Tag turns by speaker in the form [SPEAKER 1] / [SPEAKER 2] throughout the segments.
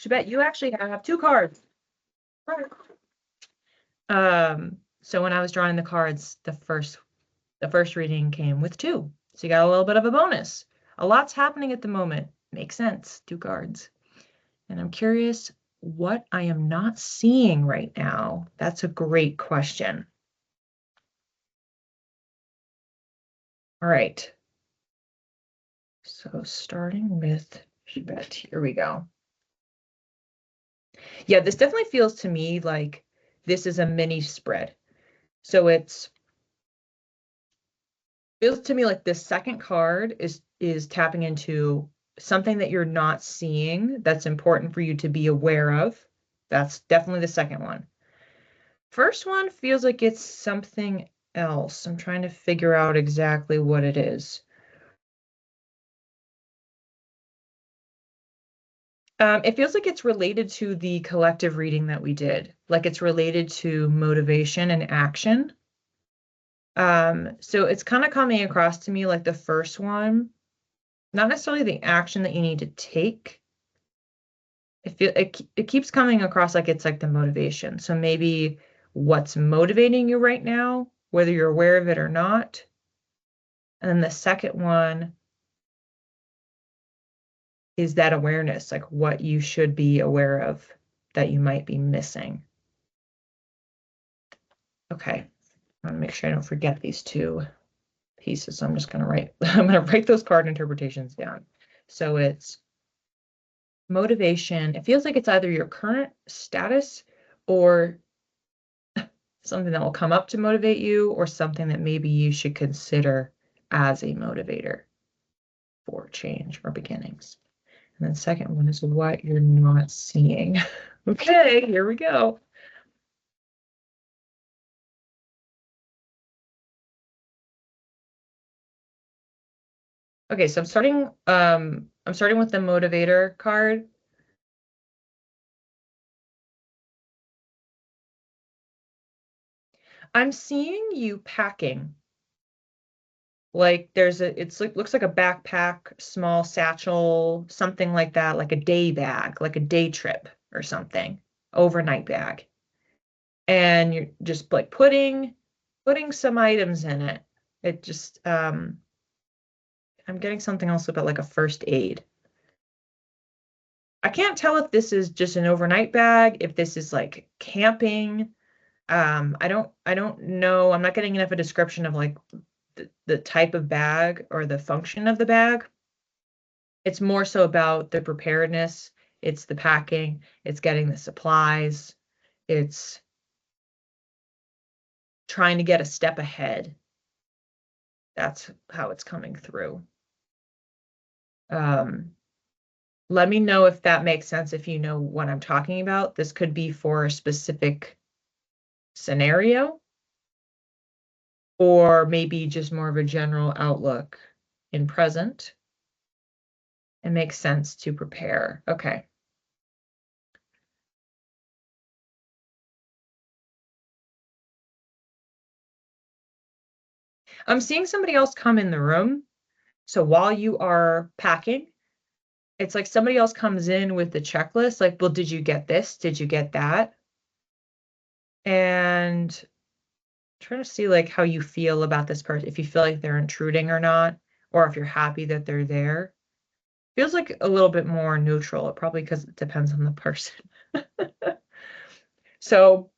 [SPEAKER 1] Chebet, you actually have 2 cards. So when I was drawing the cards, the first reading came with 2. So you got a little bit of a bonus. A lot's happening at the moment. Makes sense. 2 cards. And I'm curious what I am not seeing right now. That's a great question. All right. So starting with Chebet, here we go. Yeah, this definitely feels to me like this is a mini spread. So feels to me like this second card is tapping into something that you're not seeing that's important for you to be aware of. That's definitely the second one. First one feels like it's something else. I'm trying to figure out exactly what it is. It feels like it's related to the collective reading that we did, like it's related to motivation and action. So it's kind of coming across to me like the first one, not necessarily the action that you need to take. It keeps coming across like it's like the motivation. So maybe what's motivating you right now, whether you're aware of it or not. And then the second one is that awareness, like what you should be aware of that you might be missing. Okay, I want to make sure I don't forget these 2 pieces. So I'm just going to write those card interpretations down. So it's motivation. It feels like it's either your current status or something that will come up to motivate you, or something that maybe you should consider as a motivator for change or beginnings. And then second one is what you're not seeing. Okay, here we go. Okay, so I'm starting with the motivator card. I'm seeing you packing. Like looks like a backpack, small satchel, something like that, like a day bag, like a day trip or something, overnight bag. And you're just like putting some items in it. It just I'm getting something else about like a first aid. I can't tell if this is just an overnight bag, if this is like camping. I don't know. I'm not getting enough a description of like the type of bag or the function of the bag. It's more so about the preparedness. It's the packing. It's getting the supplies. It's trying to get a step ahead. That's how it's coming through. Let me know if that makes sense, if you know what I'm talking about. This could be for a specific scenario, or maybe just more of a general outlook in present. It makes sense to prepare. Okay. I'm seeing somebody else come in the room. So while you are packing, it's like somebody else comes in with the checklist, like, well, did you get this? Did you get that? And I'm trying to see like how you feel about this person, if you feel like they're intruding or not, or if you're happy that they're there. Feels like a little bit more neutral, probably because it depends on the person. So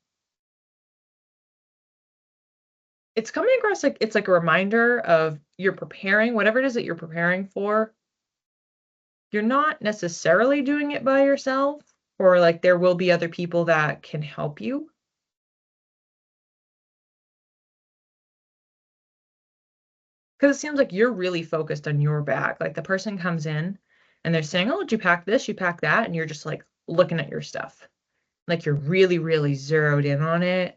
[SPEAKER 1] it's coming across like it's like a reminder of you're preparing, whatever it is that you're preparing for. You're not necessarily doing it by yourself, or like there will be other people that can help you. Because it seems like you're really focused on your bag. Like the person comes in and they're saying, oh, did you pack this? You pack that? And you're just like looking at your stuff. Like you're really, really zeroed in on it.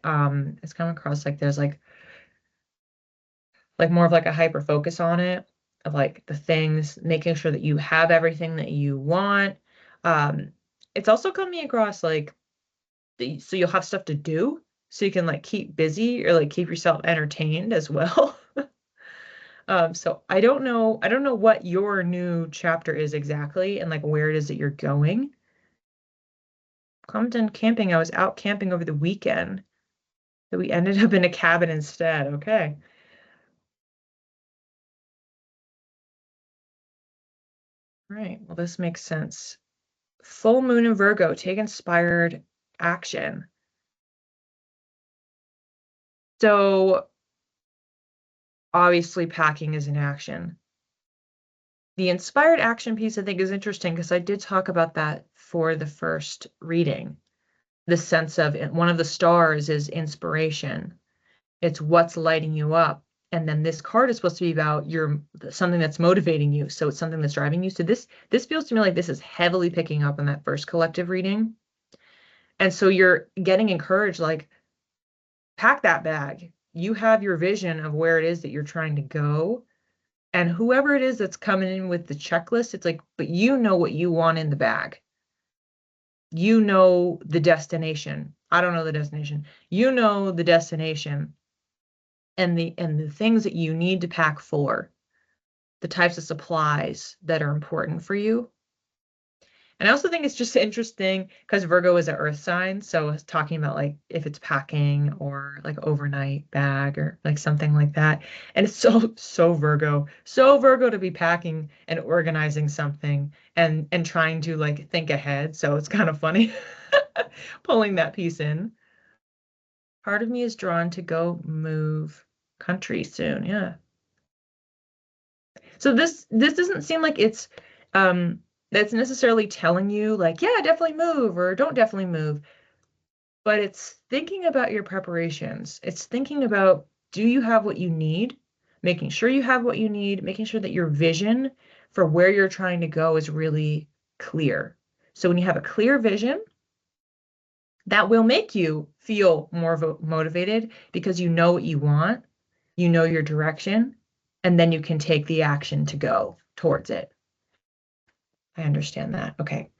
[SPEAKER 1] It's coming across like there's like more of like a hyper focus on it, of like the things, making sure that you have everything that you want. It's also coming across like so you'll have stuff to do, so you can like keep busy or like keep yourself entertained as well. So I don't know what your new chapter is exactly and like where it is that you're going. Come done camping. I was out camping over the weekend. So we ended up in a cabin instead. Okay. Right. Well, this makes sense. Full moon in Virgo, take inspired action. So obviously packing is an action. The inspired action piece I think is interesting because I did talk about that for the first reading. The sense of one of the stars is inspiration. It's what's lighting you up. And then this card is supposed to be about your something that's motivating you. So it's something that's driving you. So this feels to me like this is heavily picking up on that first collective reading. And so you're getting encouraged, like, pack that bag. You have your vision of where it is that you're trying to go. And whoever it is that's coming in with the checklist, it's like, but you know what you want in the bag. You know the destination. I don't know the destination. You know the destination and the things that you need to pack for, the types of supplies that are important for you. And I also think it's just interesting because Virgo is an earth sign. So it's talking about like if it's packing or like overnight bag or like something like that. And it's so Virgo to be packing and organizing something and trying to like think ahead. So it's kind of funny pulling that piece in. Part of me is drawn to go move country soon. Yeah. So this doesn't seem like it's that's necessarily telling you like, yeah, definitely move or don't definitely move, but it's thinking about your preparations. It's thinking about do you have what you need? Making sure you have what you need, making sure that your vision for where you're trying to go is really clear. So when you have a clear vision, that will make you feel more motivated because you know what you want, you know your direction, and then you can take the action to go towards it. I understand that. Okay.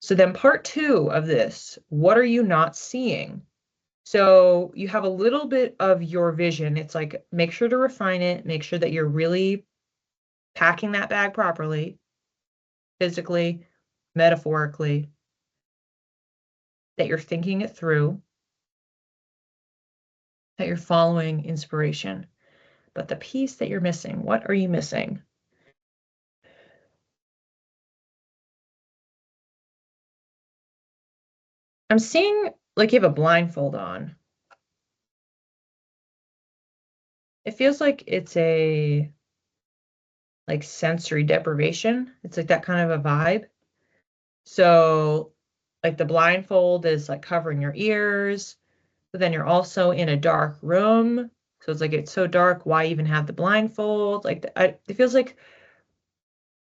[SPEAKER 1] So then part two of this, what are you not seeing? So you have a little bit of your vision. It's like, make sure to refine it, make sure that you're really packing that bag properly, physically, metaphorically, that you're thinking it through, that you're following inspiration. But the piece that you're missing, what are you missing? I'm seeing like you have a blindfold on. It feels like it's a like sensory deprivation. It's like that kind of a vibe. So like the blindfold is like covering your ears, but then you're also in a dark room. So it's like it's so dark, why even have the blindfold? Like it feels like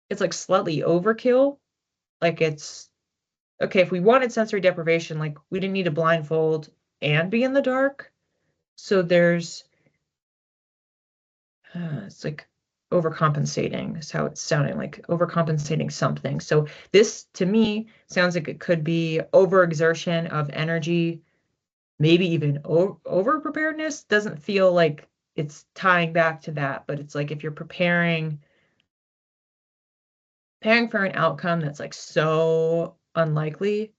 [SPEAKER 1] it's like slightly overkill. Like it's okay, if we wanted sensory deprivation, like we didn't need a blindfold and be in the dark. So there's it's like overcompensating is how it's sounding, like overcompensating something. So this to me sounds like it could be overexertion of energy, maybe even over preparedness. Doesn't feel like it's tying back to that, but it's like if you're preparing for an outcome that's like so unlikely,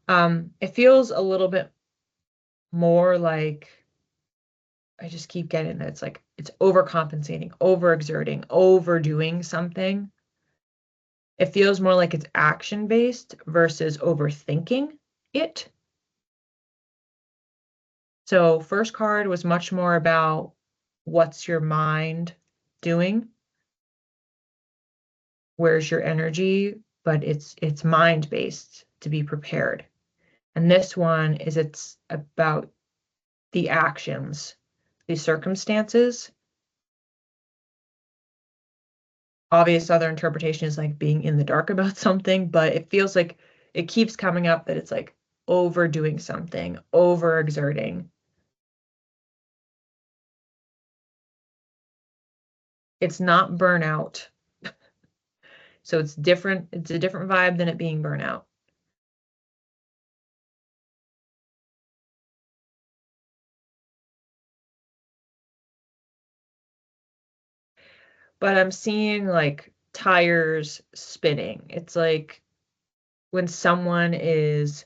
[SPEAKER 1] it feels a little bit more like I just keep getting that it's like it's overcompensating, overexerting, overdoing something. It feels more like it's action based versus overthinking it. So, first card was much more about what's your mind doing? Where's your energy? But it's mind based to be prepared. And this one is it's about the actions, the circumstances. Obvious other interpretation is like being in the dark about something, but it feels like it keeps coming up that it's like overdoing something, overexerting. It's not burnout. So it's different. It's a different vibe than it being burnout. But I'm seeing like tires spinning. It's like when someone is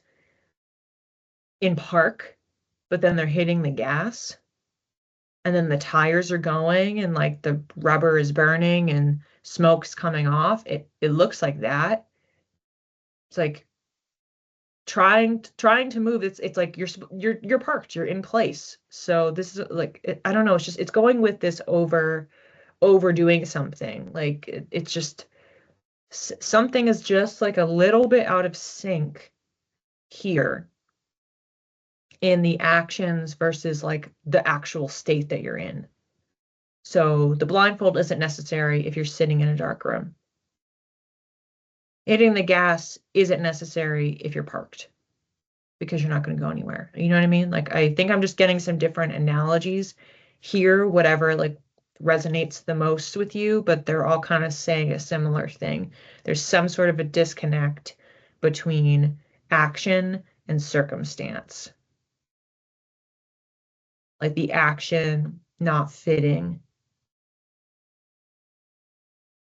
[SPEAKER 1] in park, but then they're hitting the gas and then the tires are going and like the rubber is burning and smoke's coming off. It looks like that. It's like trying to move. It's like you're parked, you're in place. So this is like I don't know, it's going with this overdoing something. Like it's just something is just like a little bit out of sync here in the actions versus like the actual state that you're in. So the blindfold isn't necessary if you're sitting in a dark room. Hitting the gas isn't necessary if you're parked because you're not going to go anywhere. You know what I mean? Like I think I'm just getting some different analogies here, whatever like resonates the most with you, but they're all kind of saying a similar thing. There's some sort of a disconnect between action and circumstance. Like the action not fitting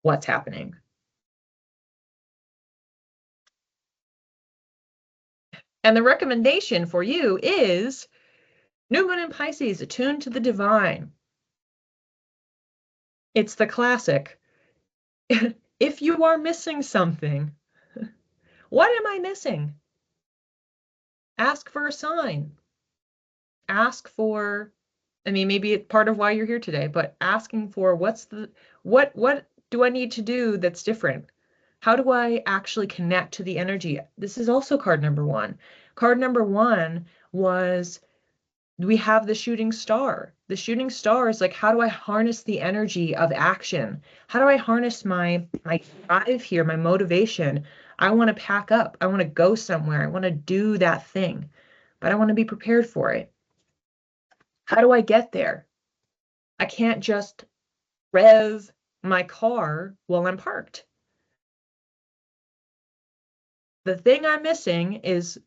[SPEAKER 1] what's happening. And the recommendation for you is New Moon in Pisces, attuned to the divine. It's the classic. If you are missing something, what am I missing? Ask for a sign. Ask for, I mean, maybe it's part of why you're here today, but asking for what do I need to do that's different? How do I actually connect to the energy? This is also card number one. Card number one was we have the shooting star. The shooting star is like, how do I harness the energy of action? How do I harness my drive here, my motivation? I want to pack up. I want to go somewhere. I want to do that thing, but I want to be prepared for it. How do I get there? I can't just rev my car while I'm parked. The thing I'm missing is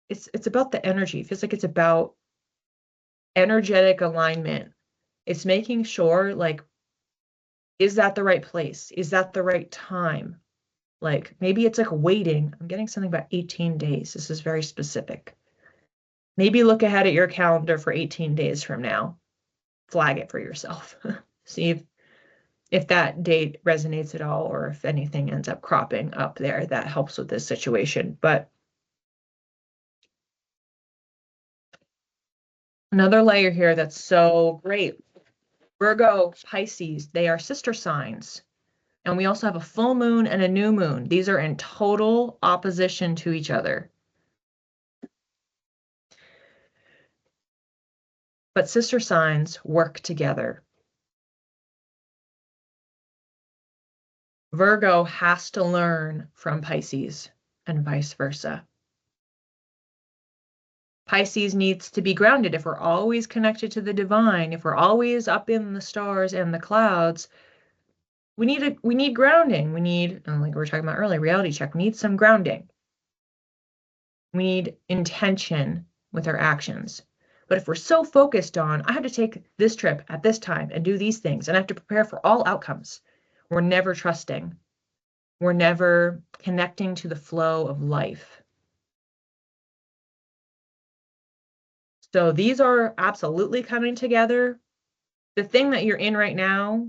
[SPEAKER 1] it's about the energy. It feels like it's about energetic alignment. It's making sure like, is that the right place? Is that the right time? Like maybe it's like waiting. I'm getting something about 18 days. This is very specific. Maybe look ahead at your calendar for 18 days from now. Flag it for yourself. See if that date resonates at all or if anything ends up cropping up there that helps with this situation. But another layer here that's so great. Virgo, Pisces, they are sister signs. And we also have a full moon and a new moon. These are in total opposition to each other. But sister signs work together. Virgo has to learn from Pisces and vice versa. Pisces needs to be grounded. If we're always connected to the divine, if we're always up in the stars and the clouds, we need grounding. We need, like we were talking about earlier, reality check. We need some grounding. We need intention with our actions. But if we're so focused on, I have to take this trip at this time and do these things, and I have to prepare for all outcomes, we're never trusting. We're never connecting to the flow of life. So these are absolutely coming together. The thing that you're in right now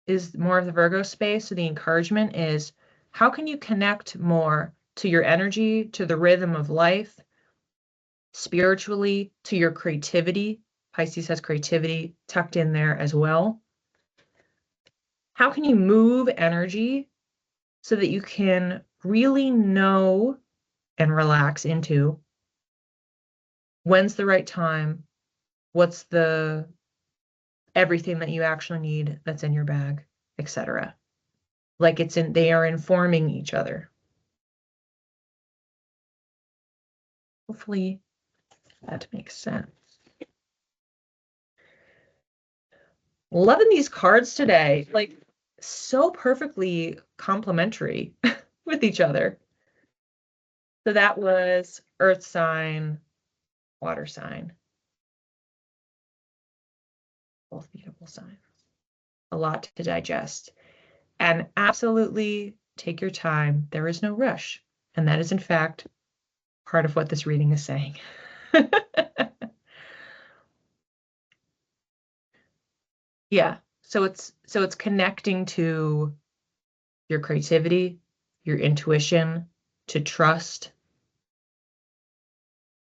[SPEAKER 1] is more of the Virgo space. So the encouragement is, how can you connect more to your energy, to the rhythm of life, spiritually, to your creativity? Pisces has creativity tucked in there as well. How can you move energy so that you can really know and relax into when's the right time, what's the everything that you actually need that's in your bag, etc. Like they are informing each other. Hopefully that makes sense. Loving these cards today, like so perfectly complementary with each other. So that was earth sign, water sign. Both beautiful signs. A lot to digest. And absolutely Take your time. There is no rush. And that is, in fact, part of what this reading is saying. Yeah. So it's connecting to your creativity, your intuition, to trust.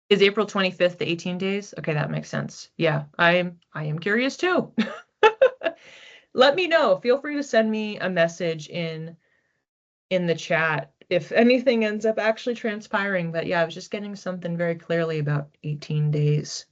[SPEAKER 1] Is April 25th the 18 days? Okay, that makes sense. Yeah, I am curious too. Let me know. Feel free to send me a message in the chat if anything ends up actually transpiring. But yeah, I was just getting something very clearly about 18 days.